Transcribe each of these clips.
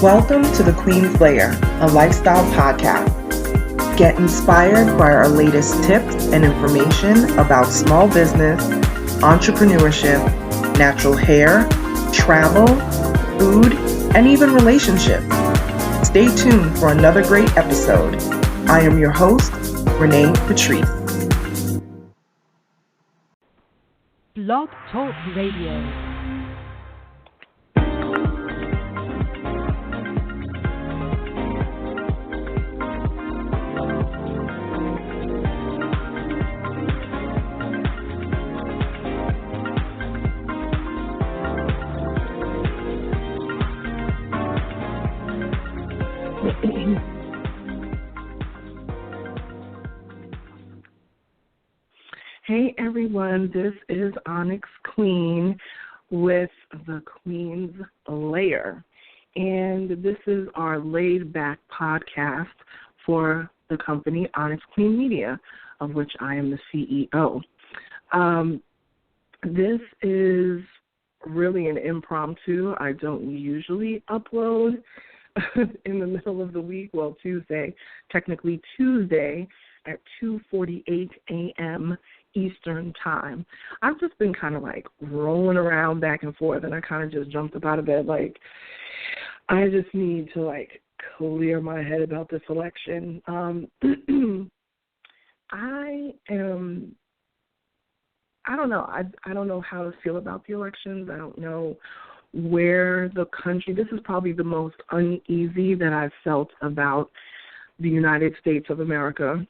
Welcome to the Queen's Lair, a lifestyle podcast. Get inspired by our latest tips and information about small business, entrepreneurship, natural hair, travel, food, and even relationships. Stay tuned for another great episode. I am your host, Renée Patrice. Blog Talk Radio. Hey everyone, this is OnyxQueen with the Queen's Lair, and this is our laid-back podcast for the company OnyxQueen Media, of which I am the CEO. This is really an impromptu. I don't usually upload in the middle of the week, technically Tuesday at 2:48 a.m. Eastern time. I've just been kind of like rolling around back and forth, and I kind of just jumped up out of bed like, I just need to like clear my head about this election. I don't know. I don't know how to feel about the elections. I don't know where the country, this is probably the most uneasy that I've felt about the United States of America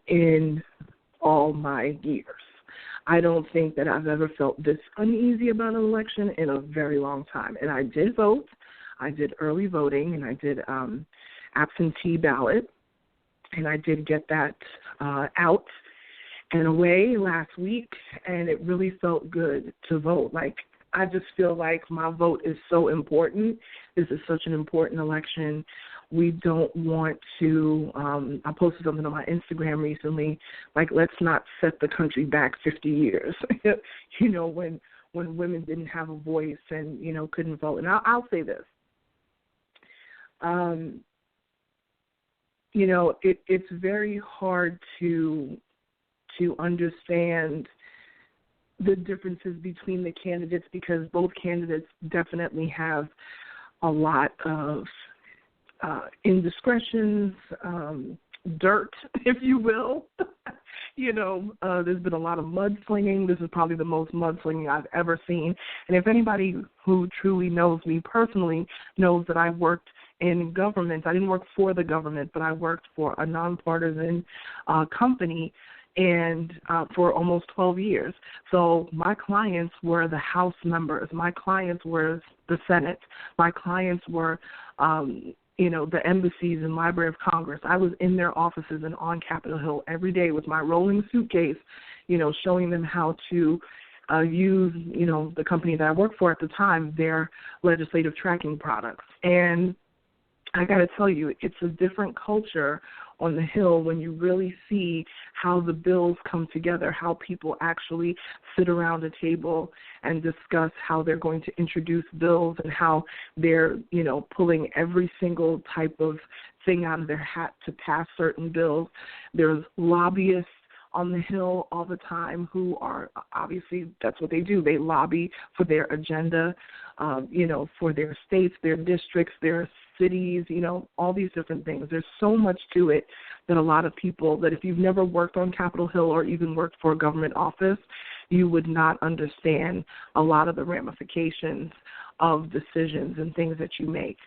in all my years. I don't think that I've ever felt this uneasy about an election in a very long time. And I did vote. I did early voting, and I did absentee ballot, and I did get that out and away last week, and it really felt good to vote. Like, I just feel like my vote is so important. This is such an important election. We don't want to, I posted something on my Instagram recently, like, let's not set the country back 50 years, when women didn't have a voice and, couldn't vote. And I'll say this, it's very hard to understand the differences between the candidates because both candidates definitely have a lot of indiscretions, dirt, if you will. There's been a lot of mudslinging. This is probably the most mudslinging I've ever seen. And if anybody who truly knows me personally knows that I worked in government, I didn't work for the government, but I worked for a nonpartisan company and for almost 12 years. So my clients were the House members. My clients were the Senate. My clients were the embassies and Library of Congress. I was in their offices and on Capitol Hill every day with my rolling suitcase, showing them how to use, the company that I worked for at the time, their legislative tracking products. And I got to tell you, it's a different culture on the Hill when you really see how the bills come together, how people actually sit around a table and discuss how they're going to introduce bills and how they're, pulling every single type of thing out of their hat to pass certain bills. There's lobbyists on the Hill all the time who are, obviously, that's what they do. They lobby for their agenda, for their states, their districts, their cities, all these different things. There's so much to it that a lot of people, that if you've never worked on Capitol Hill or even worked for a government office, you would not understand a lot of the ramifications of decisions and things that you make.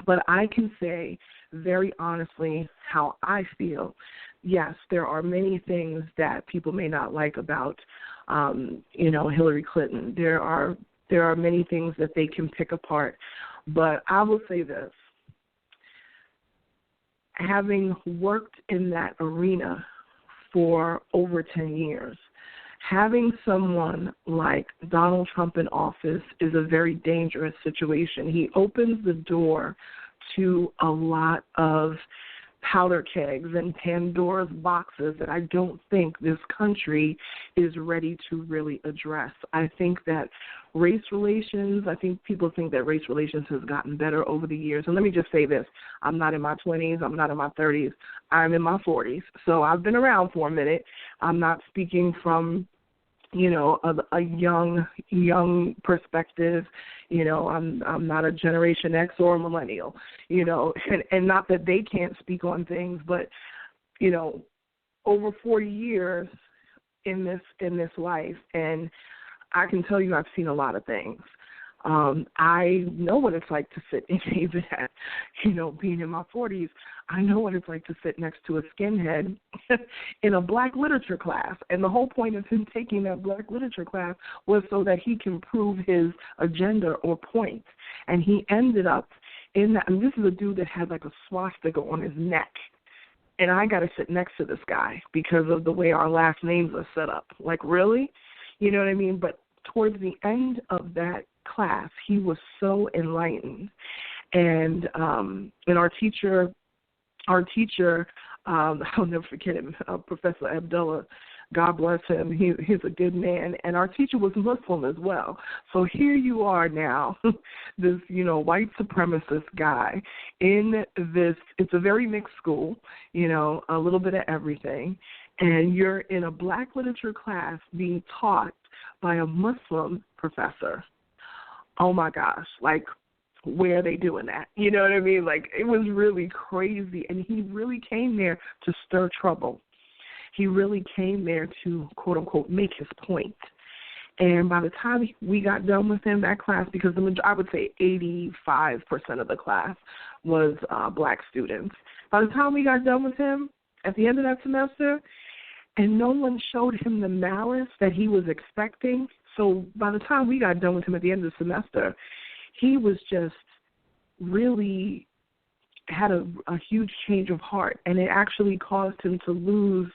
But I can say very honestly how I feel. Yes, there are many things that people may not like about, Hillary Clinton. There are many things that they can pick apart. But I will say this. Having worked in that arena for over 10 years, having someone like Donald Trump in office is a very dangerous situation. He opens the door to a lot of powder kegs and Pandora's boxes that I don't think this country is ready to really address. I think that race relations, I think people think that race relations has gotten better over the years. And let me just say this, I'm not in my 20s, I'm not in my 30s, I'm in my 40s. So I've been around for a minute. I'm not speaking from a young perspective. I'm not a Generation X or a millennial, and not that they can't speak on things, but, over 40 years in this life, and I can tell you I've seen a lot of things. I know what it's like to sit, even at, being in my 40s, I know what it's like to sit next to a skinhead in a black literature class. And the whole point of him taking that black literature class was so that he can prove his agenda or point. And he ended up in that, and this is a dude that had like a swastika on his neck. And I got to sit next to this guy because of the way our last names are set up. Like, really? You know what I mean? But towards the end of that class, he was so enlightened. And our teacher, I'll never forget him, Professor Abdullah, God bless him. He's a good man. And our teacher was Muslim as well. So here you are now, this, white supremacist guy in this, it's a very mixed school, a little bit of everything. And you're in a black literature class being taught by a Muslim professor. Oh, my gosh, like, where are they doing that? You know what I mean? Like, it was really crazy. And he really came there to stir trouble. He really came there to, quote, unquote, make his point. And by the time we got done with him, that class, because I would say 85% of the class was black students. By the time we got done with him, at the end of that semester, and no one showed him the malice that he was expecting. So by the time we got done with him at the end of the semester, he was just really had a huge change of heart, and it actually caused him to lose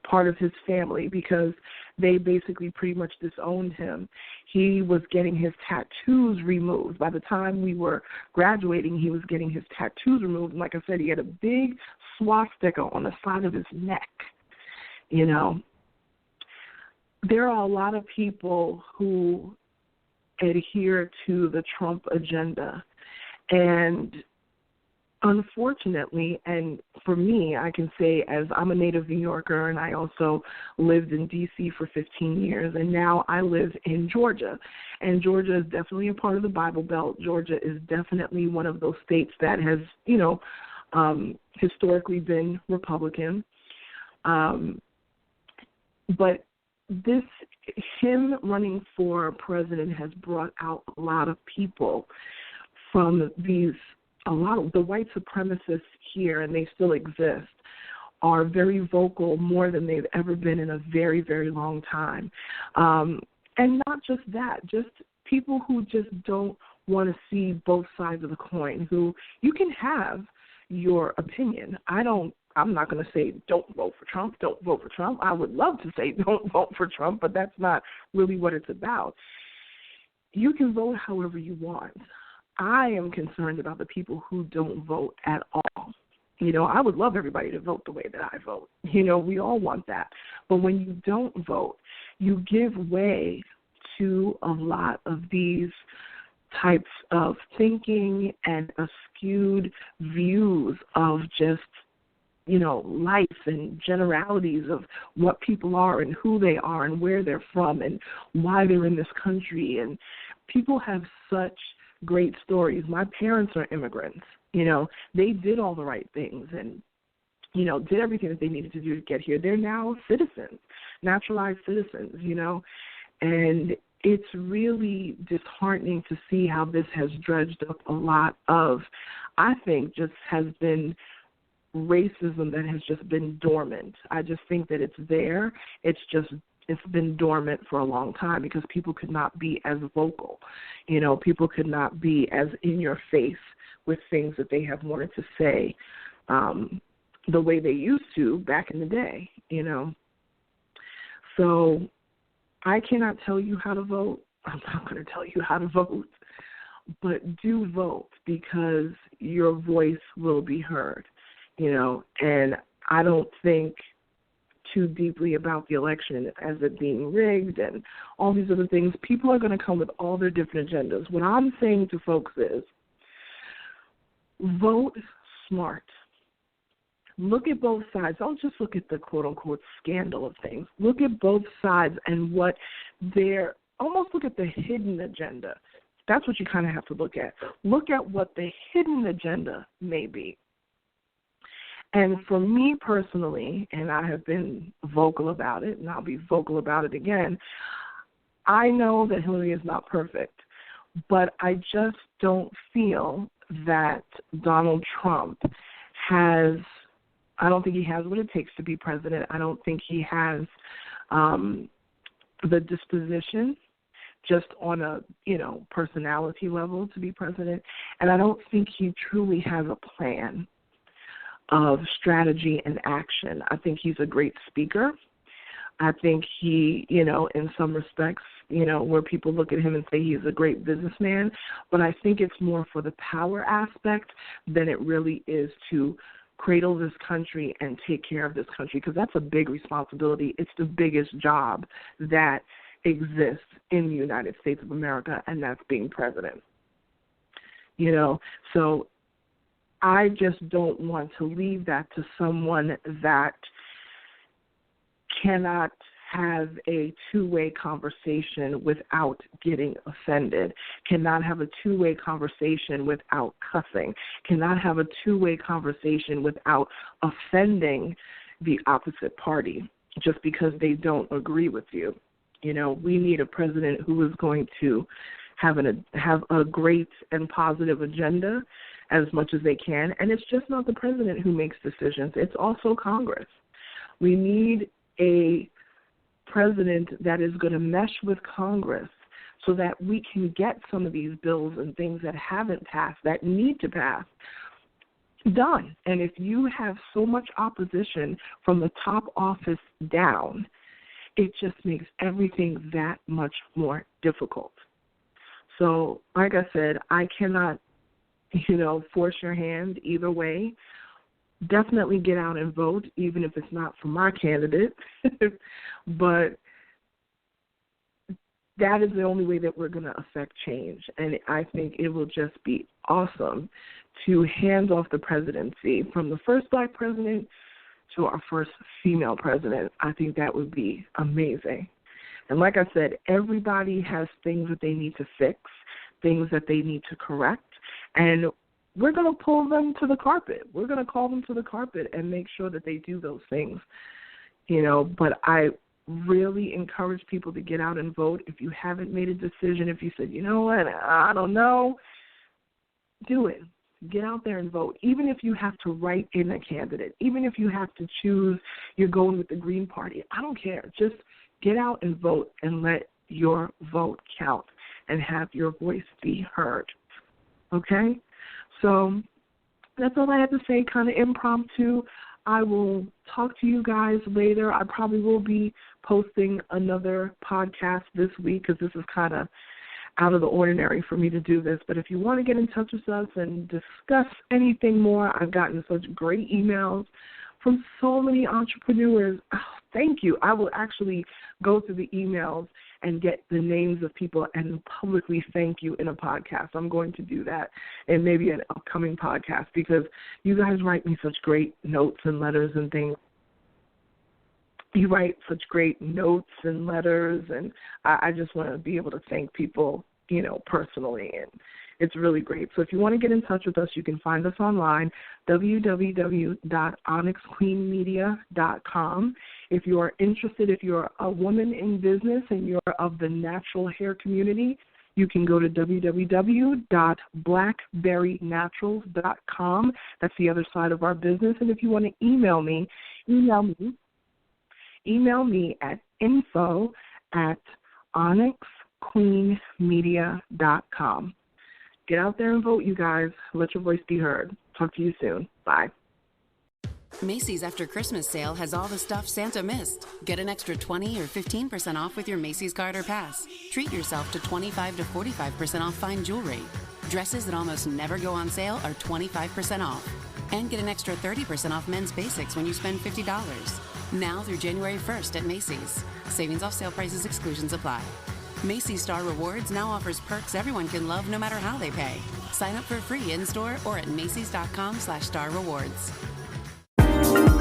part of his family because they basically pretty much disowned him. He was getting his tattoos removed. By the time we were graduating, he was getting his tattoos removed. And like I said, he had a big swastika on the side of his neck. There are a lot of people who adhere to the Trump agenda. And unfortunately, and for me, I can say, as I'm a native New Yorker, and I also lived in D.C. for 15 years, and now I live in Georgia. And Georgia is definitely a part of the Bible Belt. Georgia is definitely one of those states that has, historically been Republican. But him running for president has brought out a lot of people from a lot of the white supremacists here, and they still exist, are very vocal, more than they've ever been in a very, very long time. And not just that, just people who just don't want to see both sides of the coin, who you can have your opinion. I'm not going to say don't vote for Trump, don't vote for Trump. I would love to say don't vote for Trump, but that's not really what it's about. You can vote however you want. I am concerned about the people who don't vote at all. I would love everybody to vote the way that I vote. We all want that. But when you don't vote, you give way to a lot of these types of thinking and skewed views of just, life and generalities of what people are and who they are and where they're from and why they're in this country. And people have such great stories. My parents are immigrants. They did all the right things and, did everything that they needed to do to get here. They're now citizens, naturalized citizens, and it's really disheartening to see how this has dredged up a lot of, I think, just has been racism that has just been dormant. I just think that it's there. It's been dormant for a long time because people could not be as vocal. People could not be as in your face with things that they have wanted to say the way they used to back in the day, So I cannot tell you how to vote. I'm not going to tell you how to vote. But do vote because your voice will be heard. and I don't think too deeply about the election as it being rigged and all these other things. People are going to come with all their different agendas. What I'm saying to folks is vote smart. Look at both sides. Don't just look at the quote-unquote scandal of things. Look at both sides and what they're – almost look at the hidden agenda. That's what you kind of have to look at. Look at what the hidden agenda may be. And for me personally, and I have been vocal about it, and I'll be vocal about it again, I know that Hillary is not perfect, but I just don't feel that Donald Trump has – I don't think he has what it takes to be president. I don't think he has the disposition just on a, personality level to be president. And I don't think he truly has a plan of strategy and action. I think he's a great speaker. I think he, in some respects, where people look at him and say he's a great businessman, but I think it's more for the power aspect than it really is to cradle this country and take care of this country, because that's a big responsibility. It's the biggest job that exists in the United States of America, and that's being president. So I just don't want to leave that to someone that cannot have a two-way conversation without getting offended, cannot have a two-way conversation without cussing, cannot have a two-way conversation without offending the opposite party just because they don't agree with you. We need a president who is going to have a great and positive agenda as much as they can, and it's just not the president who makes decisions. It's also Congress. We need a president that is going to mesh with Congress so that we can get some of these bills and things that haven't passed, that need to pass, done. And if you have so much opposition from the top office down, it just makes everything that much more difficult. So, like I said, I cannot, force your hand either way. Definitely get out and vote, even if it's not for my candidate. But that is the only way that we're going to affect change. And I think it will just be awesome to hand off the presidency from the first black president to our first female president. I think that would be amazing. And like I said, everybody has things that they need to fix, things that they need to correct, and we're going to pull them to the carpet. We're going to call them to the carpet and make sure that they do those things, But I really encourage people to get out and vote. If you haven't made a decision, if you said, you know what, I don't know, do it. Get out there and vote. Even if you have to write in a candidate, even if you have to choose, you're going with the Green Party, I don't care. Just get out and vote and let your vote count and have your voice be heard. Okay? So that's all I had to say, kind of impromptu. I will talk to you guys later. I probably will be posting another podcast this week because this is kind of out of the ordinary for me to do this. But if you want to get in touch with us and discuss anything more, I've gotten such great emails from so many entrepreneurs. Oh, thank you. I will actually go through the emails and get the names of people and publicly thank you in a podcast. I'm going to do that in maybe an upcoming podcast because you guys write me such great notes and letters and things. You write such great notes and letters, and I just want to be able to thank people, personally, and it's really great. So if you want to get in touch with us, you can find us online, www.OnyxQueenMedia.com. If you are interested, if you're a woman in business and you're of the natural hair community, you can go to www.blackberrynaturals.com. That's the other side of our business. And if you want to email me at info@OnyxQueenMedia.com. Get out there and vote, you guys. Let your voice be heard. Talk to you soon. Bye. Macy's After Christmas sale has all the stuff Santa missed. Get an extra 20 or 15% off with your Macy's card or pass. Treat yourself to 25 to 45% off fine jewelry. Dresses that almost never go on sale are 25% off. And get an extra 30% off men's basics when you spend $50. Now through January 1st at Macy's. Savings off sale prices, exclusions apply. Macy's Star Rewards now offers perks everyone can love no matter how they pay. Sign up for free in-store or at macys.com/starrewards.